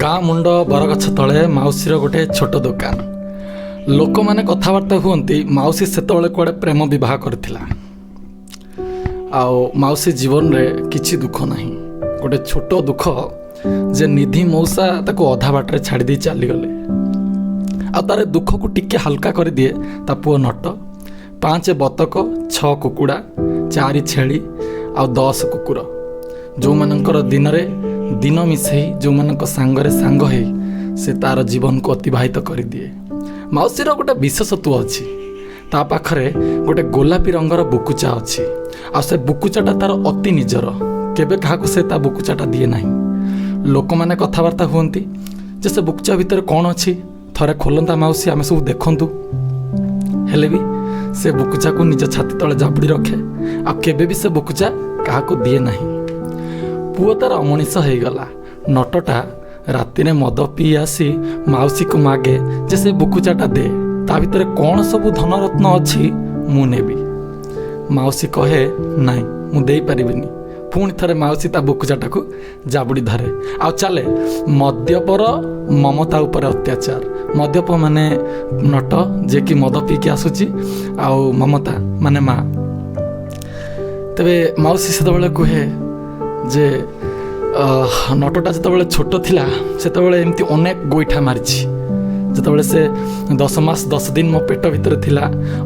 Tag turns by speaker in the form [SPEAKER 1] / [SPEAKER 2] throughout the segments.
[SPEAKER 1] ଗାଁ ମୁଣ୍ଡ ବରଗଛ ତଳେ ମାଉସୀର ଗୋଟେ ଛୋଟ ଦୋକାନ। ଲୋକମାନେ କଥାବାର୍ତ୍ତା ହୁଅନ୍ତି ମାଉସୀ ସେତେବେଳେ କୁଆଡ଼େ ପ୍ରେମ ବିବାହ କରିଥିଲା। ଆଉ ମାଉସୀ ଜୀବନରେ କିଛି ଦୁଃଖ ନାହିଁ, ଗୋଟେ ଛୋଟ ଦୁଃଖ ଯେ ନିଧି ମଉସା ତାକୁ ଅଧା ବାଟରେ ଛାଡ଼ି ଦେଇ ଚାଲିଗଲେ। ଆଉ ତାର ଦୁଃଖକୁ ଟିକେ ହାଲକା କରିଦିଏ ତା ପୁଅ ନଟ। 5 ବତକ, 6 କୁକୁଡ଼ା, 4 ଛେଳି ଆଉ 10 କୁକୁର, ଯେଉଁମାନଙ୍କର ଦିନରେ ଦିନ ମିଶାଇ ଯେଉଁମାନଙ୍କ ସାଙ୍ଗରେ ସାଙ୍ଗ ହେଇ ସେ ତାର ଜୀବନକୁ ଅତିବାହିତ କରିଦିଏ। ମାଉସୀର ଗୋଟେ ବିଶେଷତ୍ୱ ଅଛି, ତା ପାଖରେ ଗୋଟେ ଗୋଲାପୀ ରଙ୍ଗର ବୁକୁଚା ଅଛି। ଆଉ ସେ ବୁକୁଚାଟା ତାର ଅତି ନିଜର, କେବେ କାହାକୁ ସେ ତା ବୁକୁଚାଟା ଦିଏ ନାହିଁ। ଲୋକମାନେ କଥାବାର୍ତ୍ତା ହୁଅନ୍ତି ଯେ ସେ ବୁକୁଚା ଭିତରେ କ'ଣ ଅଛି, ଥରେ ଖୋଲନ୍ତା ମାଉସୀ, ଆମେ ସବୁ ଦେଖନ୍ତୁ। ହେଲେ ବି ସେ ବୁକୁଚାକୁ ନିଜ ଛାତି ତଳେ ଜାବୁଡ଼ି ରଖେ, ଆଉ କେବେ ବି ସେ ବୁକୁଚା କାହାକୁ ଦିଏ ନାହିଁ। ପୁଅ ତାର ଅମଣିଷ ହେଇଗଲା। ନଟଟା ରାତିରେ ମଦ ପିଇ ଆସି ମାଉସୀକୁ ମାଗେ ଯେ ସେ ବୁକୁଚାଟା ଦେ, ତା ଭିତରେ କ'ଣ ସବୁ ଧନରତ୍ନ ଅଛି ମୁଁ ନେବି। ମାଉସୀ କହେ ନାଇଁ, ମୁଁ ଦେଇପାରିବିନି। ପୁଣି ଥରେ ମାଉସୀ ତା ବୁକୁଚାଟାକୁ ଜାବୁଡ଼ି ଧରେ ଆଉ ଚାଲେ। ମଦ୍ୟପର ମମତା ଉପରେ ଅତ୍ୟାଚାର। ମଦ୍ୟପ ମାନେ ନଟ, ଯିଏକି ମଦ ପିଇକି ଆସୁଛି, ଆଉ ମମତା ମାନେ ମା। ତେବେ ମାଉସୀ ସେତେବେଳେ କୁହେ ଯେ ନଟଟା ଯେତେବେଳେ ଛୋଟ ଥିଲା ସେତେବେଳେ ଏମିତି ଅନେକ ଗୋଇଠା ମାରିଛି। ଯେତେବେଳେ ସେ 10 ମାସ 10 ଦିନ ମୋ ପେଟ ଭିତରେ ଥିଲା,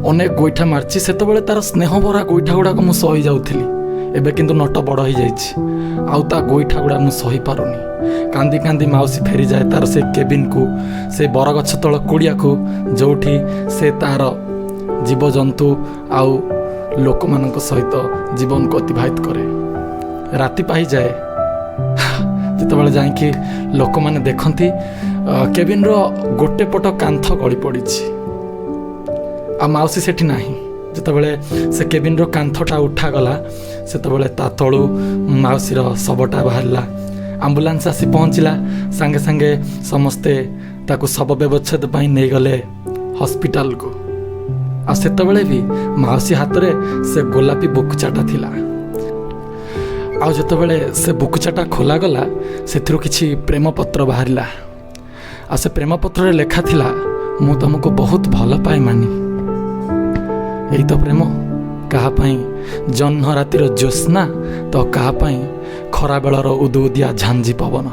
[SPEAKER 1] ଅନେକ ଗୋଇଠା ମାରିଛି। ସେତେବେଳେ ତାର ସ୍ନେହ ଭରା ଗୋଇଠା ଗୁଡ଼ାକ ମୁଁ ସହି ଯାଉଥିଲି। ଏବେ କିନ୍ତୁ ନଟ ବଡ଼ ହେଇଯାଇଛି, ଆଉ ତା ଗୋଇଠା ଗୁଡ଼ା ମୁଁ ସହିପାରୁନି। କାନ୍ଦି କାନ୍ଦି ମାଉସୀ ଫେରିଯାଏ ତାର ସେ କେବିନ୍କୁ, ସେ ବରଗଛ ତଳ କୁଡ଼ିଆକୁ, ଯେଉଁଠି ସେ ତାର ଜୀବଜନ୍ତୁ ଆଉ ଲୋକମାନଙ୍କ ସହିତ ଜୀବନକୁ ଅତିବାହିତ କରେ। ରାତି ପାହିଯାଏ, ଯେତେବେଳେ ଯାଇକି ଲୋକମାନେ ଦେଖନ୍ତି କେବିନ୍ର ଗୋଟେ ପଟ କାନ୍ଥ ଗଳି ପଡ଼ିଛି, ଆଉ ମାଉସୀ ସେଠି ନାହିଁ। ଯେତେବେଳେ ସେ କେବିନ୍ର କାନ୍ଥଟା ଉଠାଗଲା, ସେତେବେଳେ ତା ତଳୁ ମାଉସୀର ଶବଟା ବାହାରିଲା। ଆମ୍ବୁଲାନ୍ସ ଆସି ପହଞ୍ଚିଲା, ସାଙ୍ଗେ ସାଙ୍ଗେ ସମସ୍ତେ ତାକୁ ଶବ ବ୍ୟବଚ୍ଛେଦ ପାଇଁ ନେଇଗଲେ ହସ୍ପିଟାଲକୁ। ଆଉ ସେତେବେଳେ ବି ମାଉସୀ ହାତରେ ସେ ଗୋଲାପୀ ବୁକୁଚାଟା ଥିଲା। ଆଉ ଯେତେବେଳେ ସେ ବୁକୁଚାଟା ଖୋଲାଗଲା, ସେଥିରୁ କିଛି ପ୍ରେମପତ୍ର ବାହାରିଲା। ଆଉ ସେ ପ୍ରେମପତ୍ରରେ ଲେଖା ଥିଲା, ମୁଁ ତମକୁ ବହୁତ ଭଲ ପାଏ ମାନି। ଏଇ ତ ପ୍ରେମ। କାହା ପାଇଁ ଜହ୍ନ ରାତିର ଜ୍ୟୋତ୍ସ୍ନା, ତ କାହା ପାଇଁ ଖରାବେଳର ଉଦୁଉଦିଆ ଝାଞ୍ଜି ପବନ।